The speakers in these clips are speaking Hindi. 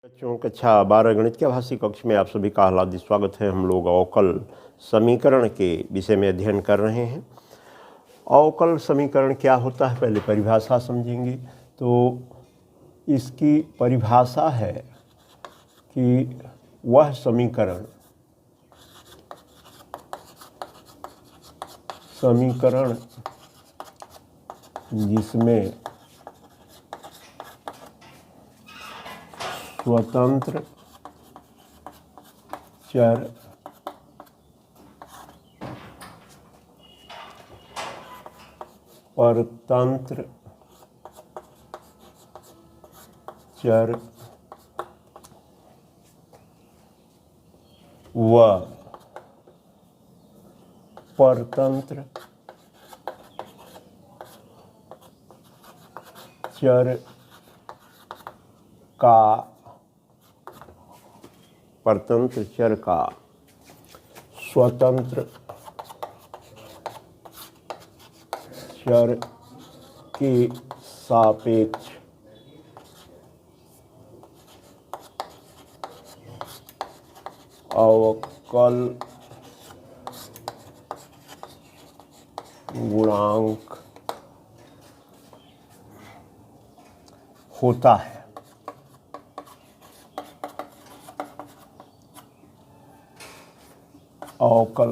बच्चों कक्षा 12 गणित के आभासी कक्ष में आप सभी का हार्दिक स्वागत है। हम लोग अवकल समीकरण के विषय में अध्ययन कर रहे हैं। अवकल समीकरण क्या होता है, पहले परिभाषा समझेंगे। तो इसकी परिभाषा है कि वह समीकरण जिसमें स्वतंत्र चर परतंत्र चर व परतंत्र चर का परतंत्र चर का स्वतंत्र चर के सापेक्ष अवकल गुणांक होता है। अवकल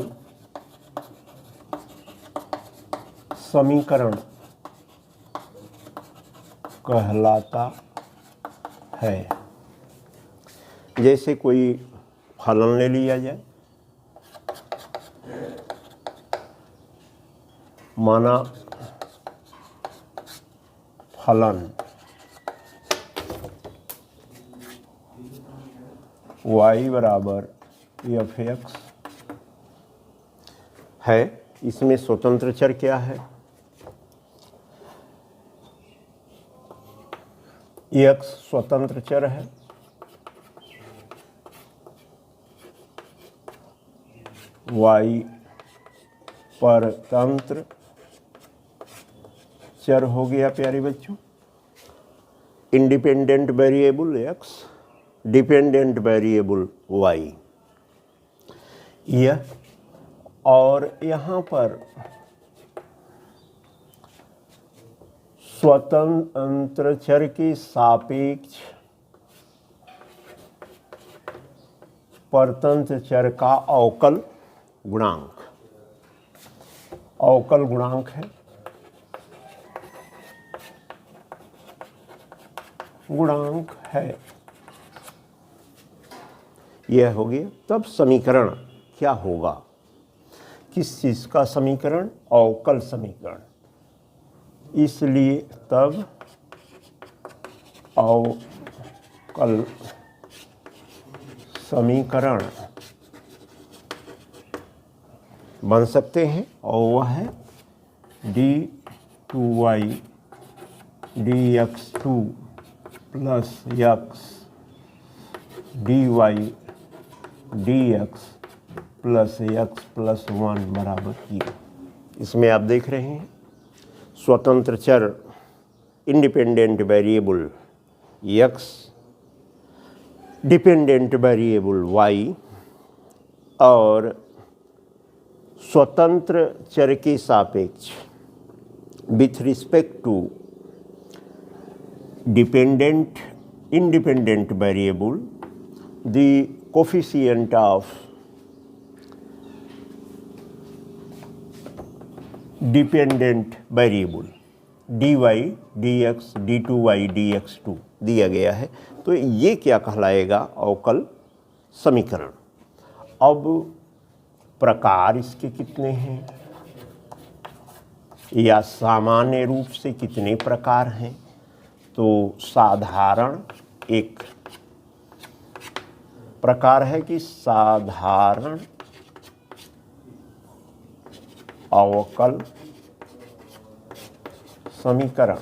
समीकरण कहलाता है। जैसे कोई फलन ले लिया जाए, माना फलन y बराबर f(x) है। इसमें स्वतंत्र चर क्या है? x स्वतंत्र चर है, y परतंत्र चर हो गया प्यारे बच्चों। Independent variable x, dependent variable y। यह और यहाँ पर स्वतंत्र चर के सापेक्ष परतंत्र चर का अवकल गुणांक है। यह हो गया। तब समीकरण क्या होगा? किस चीज का समीकरण? अवकल समीकरण। इसलिए तब अवकल समीकरण बन सकते हैं, और वह है d2y dx2 plus x dy dx plus x plus 1 बराबर 0। इसमें आप देख रहे हैं स्वतंत्र चर independent variable x, dependent variable y और स्वतंत्र चर के सापेक्ष with respect to independent variable the coefficient of dependent variable dy dx d2y dx2 दिया गया है। तो ये क्या कहलाएगा? अवकल समीकरण। अब प्रकार इसके कितने हैं, या सामान्य रूप से कितने प्रकार हैं? तो साधारण एक प्रकार है कि साधारण अवकल समीकरण।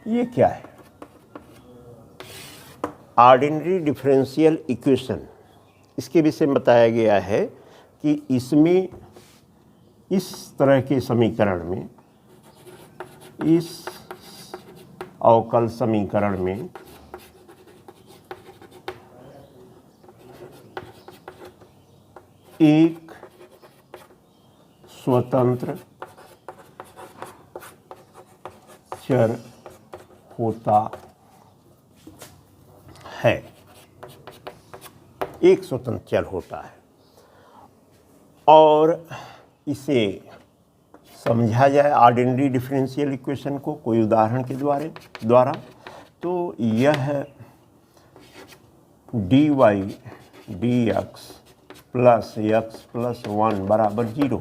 ये क्या है? Ordinary differential equation. इसके विषय में बताया गया है कि इसमें इस तरह के समीकरण में, इस अवकल समीकरण में एक स्वतंत्र चर होता है, एक स्वतंत्र चर होता है। और इसे समझा जाए ऑर्डिनरी डिफरेंशियल इक्वेशन को कोई उदाहरण के द्वारा, तो यह dy dx plus x plus 1 बराबर 0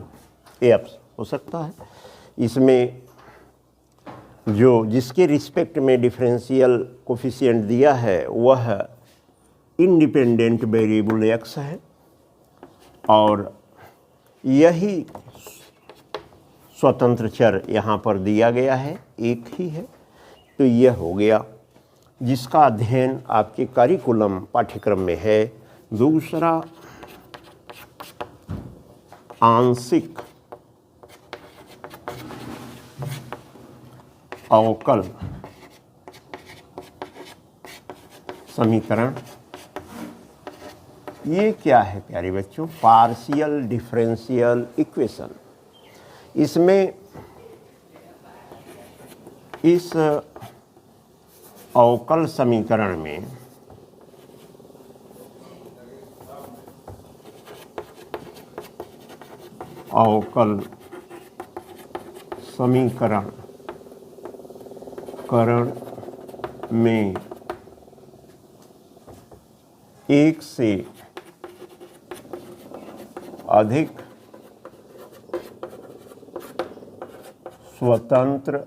AX हो सकता है। इसमें जो जिसके रिस्पेक्ट में डिफरेंशियल कोफिशिएंट दिया है वह इंडिपेंडेंट वेरिएबल x है और यही स्वतंत्र चर यहाँ पर दिया गया है, एक ही है। तो यह हो गया जिसका अध्ययन आपके करिकुलम पाठ्यक्रम में है। दूसरा आंशिक अवकल समीकरण। ये क्या है प्यारे बच्चों? Partial differential equation. इसमें इस अवकल समीकरण में अवकल समीकरण में एक से अधिक स्वतंत्र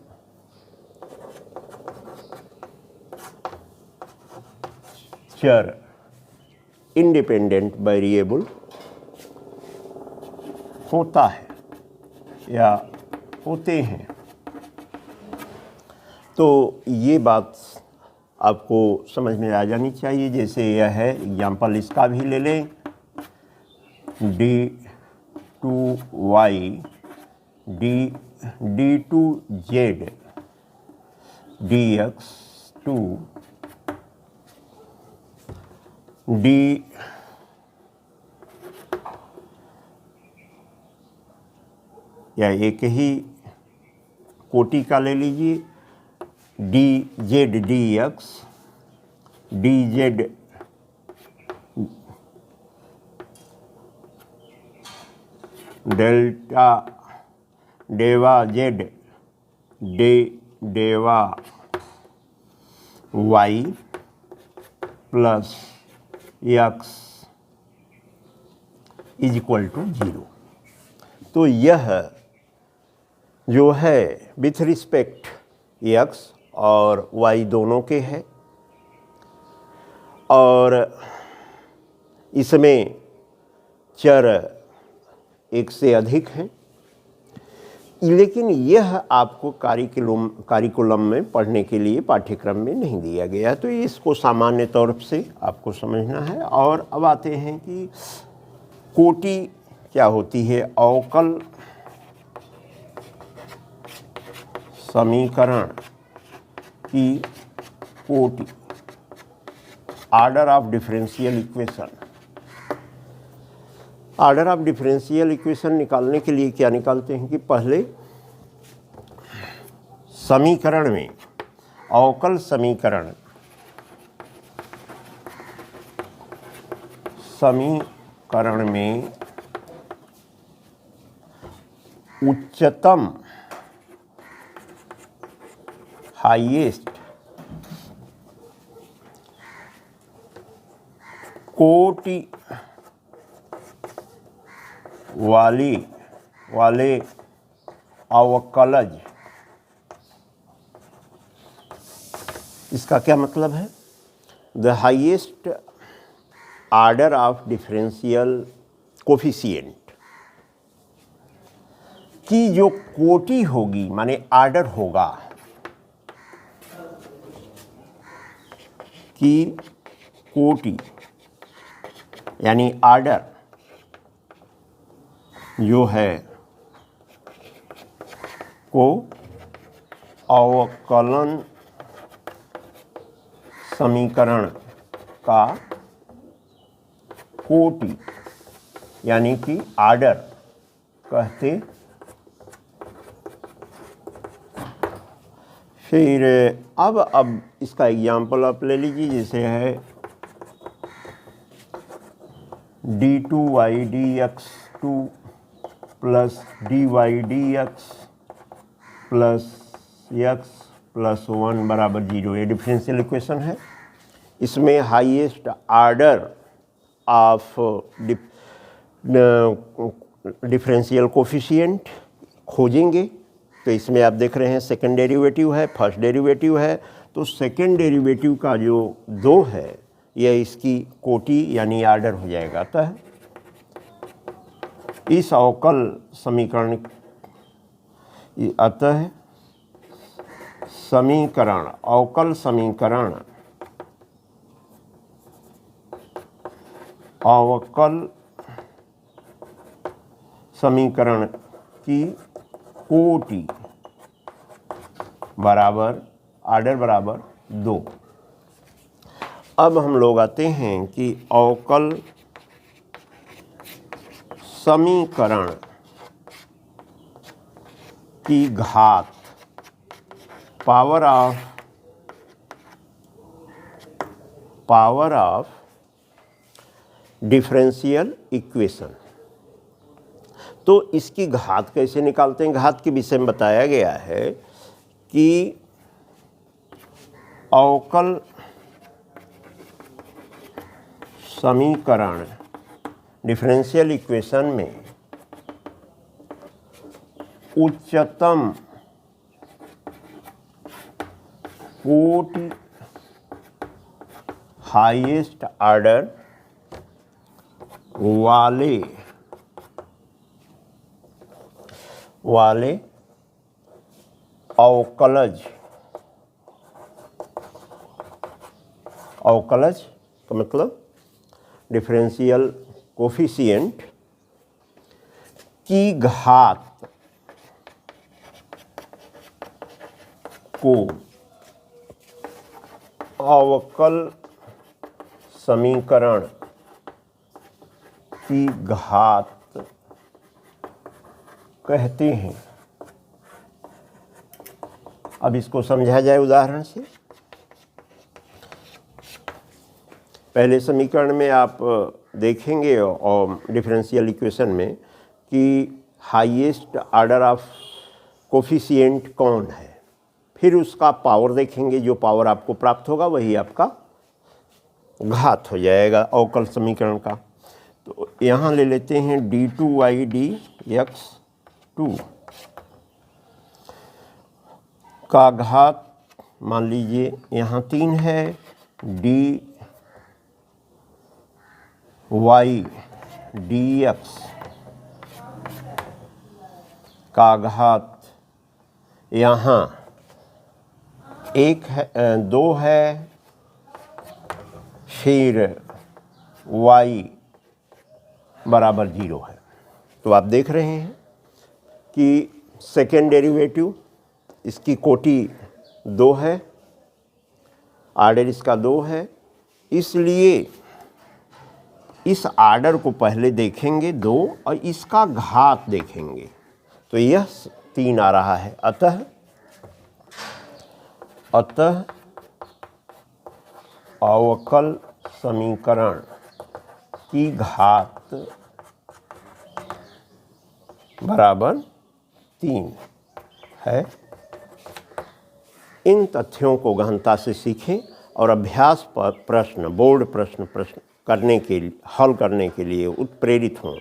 चर इंडिपेंडेंट वेरिएबल होता है या होते हैं। तो ये बात आपको समझ में आ जानी चाहिए। जैसे यह है, एग्जाम्पल इसका भी ले लें, d2y d2z dx2 d या एक ही कोटि का ले लीजिए, dz dx dz डेल्टा डेवा z डेवा y plus x is equal to 0। तो यह जो है विथ रिस्पेक्ट x और y दोनों के है और इसमें चर एक से अधिक हैं, लेकिन यह आपको कारिकुलम में पढ़ने के लिए पाठ्यक्रम में नहीं दिया गया। तो इसको सामान्य तौर से आपको समझना है। और अब आते हैं कि कोटि क्या होती है। अवकल समीकरण की कोटि, order of differential equation. Order of differential equation निकालने के लिए क्या निकालते हैं कि पहले समीकरण में, अवकल समीकरण में उच्चतम हाईएस्ट कोटि वाले अवकलज, इसका क्या मतलब है? The highest order of differential coefficient की जो कोटि होगी, माने ऑर्डर होगा, की कोटि यानी ऑर्डर जो है को अवकलन समीकरण का कोटि यानी कि आर्डर कहते। फिर अब इसका एग्जाम्पल आप ले लीजिए, जैसे है d2y/dx2 plus dy/dx plus x plus 1 बराबर 0। ये डिफरेंशियल इक्वेशन है। इसमें highest order of differential coefficient खोजेंगे। तो इसमें आप देख रहे हैं सेकंड डेरिवेटिव है, फर्स्ट डेरिवेटिव है। तो सेकंड डेरिवेटिव का जो 2 है यह इसकी कोटि यानी आर्डर हो जाएगा। अतः इस अवकल समीकरण अवकल समीकरण की कोटि बराबर आर्डर बराबर 2। अब हम लोग आते हैं कि अवकल समीकरण की घात पावर ऑफ डिफरेंशियल इक्वेशन। तो इसकी घात कैसे निकालते हैं? घात के विषय में बताया गया है कि अवकल समीकरण डिफरेंशियल इक्वेशन में उच्चतम कोटि हाईएस्ट आर्डर वाले अवकलज का मतलब डिफरेंशियल कोफिशिएंट की घात को अवकल समीकरण की घात कहते हैं। अब इसको समझा जाए उदाहरण से। पहले समीकरण में आप देखेंगे और डिफरेंशियल इक्वेशन में कि हाईएस्ट आर्डर ऑफ कोफिशिएंट कौन है। फिर उसका पावर देखेंगे, जो पावर आपको प्राप्त होगा वही आपका घात हो जाएगा अवकल समीकरण का। तो यहाँ ले लेते हैं d2y/dx2 का घात, मान लीजिए यहाँ 3 है, dy/dx का घात यहाँ 1 है, 2 है, फिर y बराबर 0 है। तो आप देख रहे हैं कि सेकेंड डेरिवेटिव इसकी कोटि 2 है, आर्डर इसका 2 है, इसलिए इस आर्डर को पहले देखेंगे 2 और इसका घात देखेंगे तो यह 3 आ रहा है। अतः अवकल समीकरण की घात बराबर 3 है। इन तथ्यों को गहनता से सीखें और अभ्यास पर प्रश्न, बोर्ड प्रश्न करने के लिए, हल करने के लिए उत्प्रेरित हों।